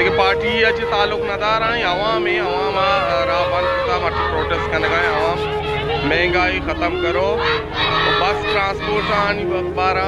देखिए पार्टी अच्छे ताल्लुक नदार हैं अवाम है अवाम रावन प्रोटेस्ट करने गए अवाम महंगाई ख़त्म करो तो बस ट्रांसपोर्ट आनी बारा